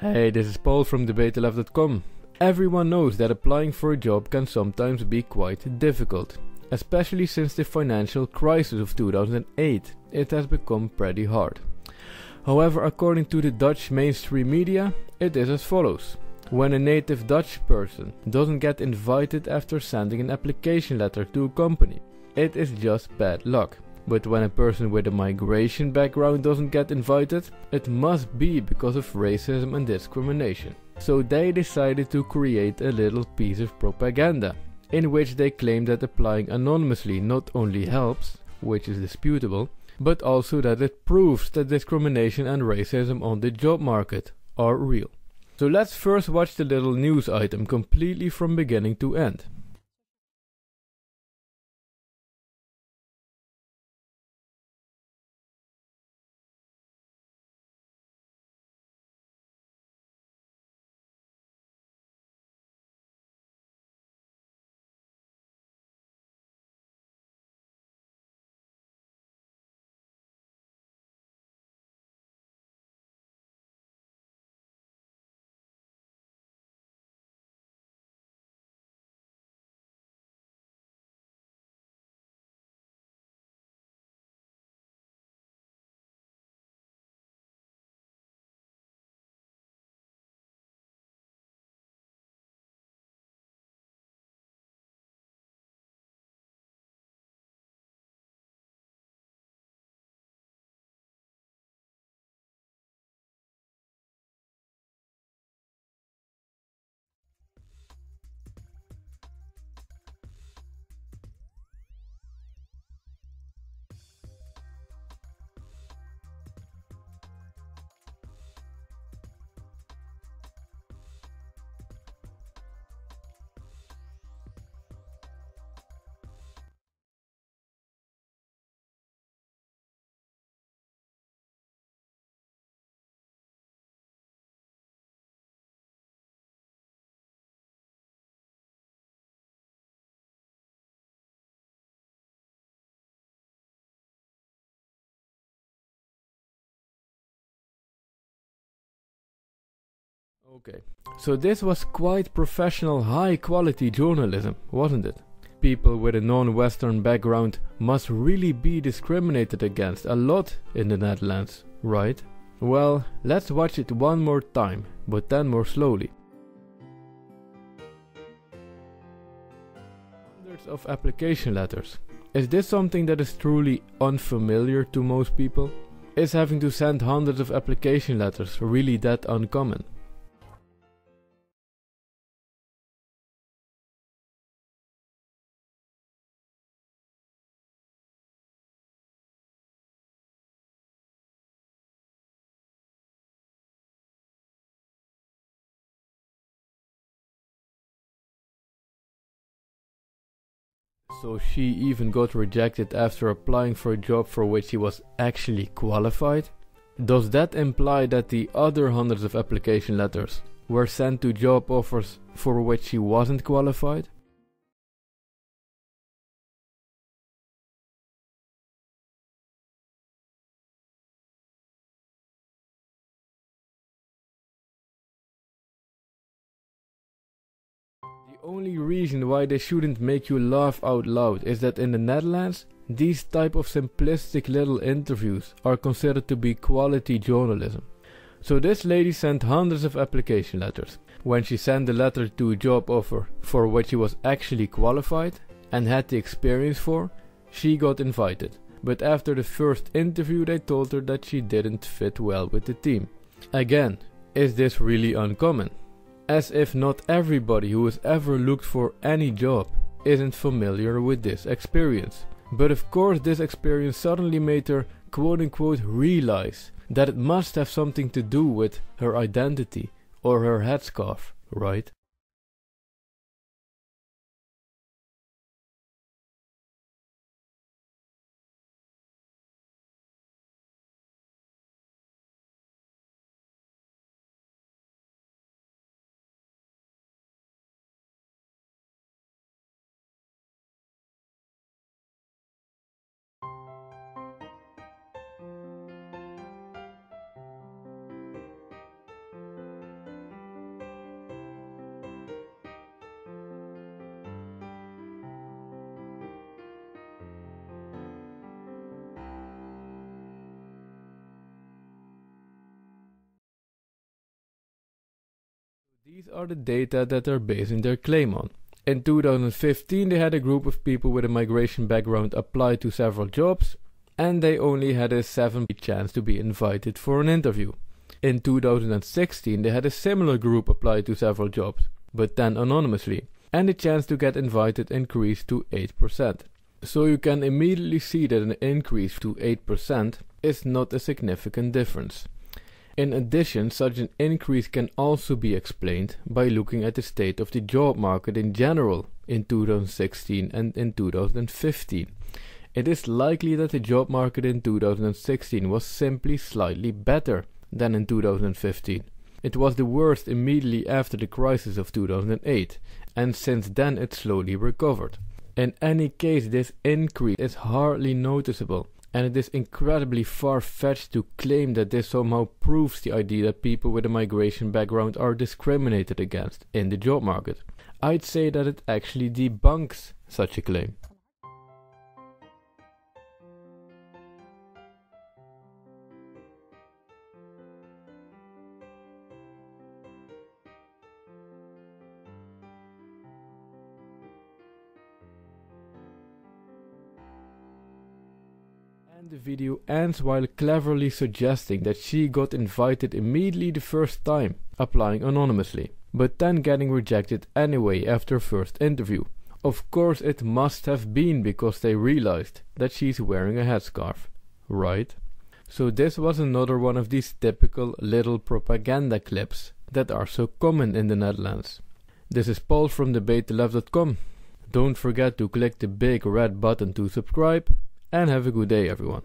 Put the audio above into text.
Hey, this is Paul from debatetheleft.com. Everyone knows that applying for a job can sometimes be quite difficult. Especially since the financial crisis of 2008, it has become pretty hard. However, according to the Dutch mainstream media, it is as follows. When a native Dutch person doesn't get invited after sending an application letter to a company, it is just bad luck. But when a person with a migration background doesn't get invited, it must be because of racism and discrimination. So they decided to create a little piece of propaganda, in which they claim that applying anonymously not only helps, which is disputable, but also that it proves that discrimination and racism on the job market are real. So let's first watch the little news item completely from beginning to end. Okay, so this was quite professional, high-quality journalism, wasn't it? People with a non-Western background must really be discriminated against a lot in the Netherlands, right? Well, let's watch it one more time, but then more slowly. Hundreds of application letters. Is this something that is truly unfamiliar to most people? Is having to send hundreds of application letters really that uncommon? So she even got rejected after applying for a job for which she was actually qualified? Does that imply that the other hundreds of application letters were sent to job offers for which she wasn't qualified? The only reason why they shouldn't make you laugh out loud is that in the Netherlands, these type of simplistic little interviews are considered to be quality journalism. So this lady sent hundreds of application letters. When she sent the letter to a job offer for which she was actually qualified and had the experience for, she got invited. But after the first interview they told her that she didn't fit well with the team. Again, is this really uncommon? As if not everybody who has ever looked for any job isn't familiar with this experience. But of course this experience suddenly made her quote-unquote realize that it must have something to do with her identity or her headscarf, right? These are the data that they're basing their claim on. In 2015 they had a group of people with a migration background apply to several jobs, and they only had a 7% chance to be invited for an interview. In 2016 they had a similar group apply to several jobs, but then anonymously, and the chance to get invited increased to 8%. So you can immediately see that an increase to 8% is not a significant difference. In addition, such an increase can also be explained by looking at the state of the job market in general in 2016 and in 2015. It is likely that the job market in 2016 was simply slightly better than in 2015. It was the worst immediately after the crisis of 2008, and since then it slowly recovered. In any case, this increase is hardly noticeable, and it is incredibly far-fetched to claim that this somehow proves the idea that people with a migration background are discriminated against in the job market. I'd say that it actually debunks such a claim. And the video ends while cleverly suggesting that she got invited immediately the first time, applying anonymously, but then getting rejected anyway after first interview. Of course it must have been because they realized that she's wearing a headscarf, right? So this was another one of these typical little propaganda clips that are so common in the Netherlands. This is Paul from debatetheleft.com. Don't forget to click the big red button to subscribe, and have a good day everyone.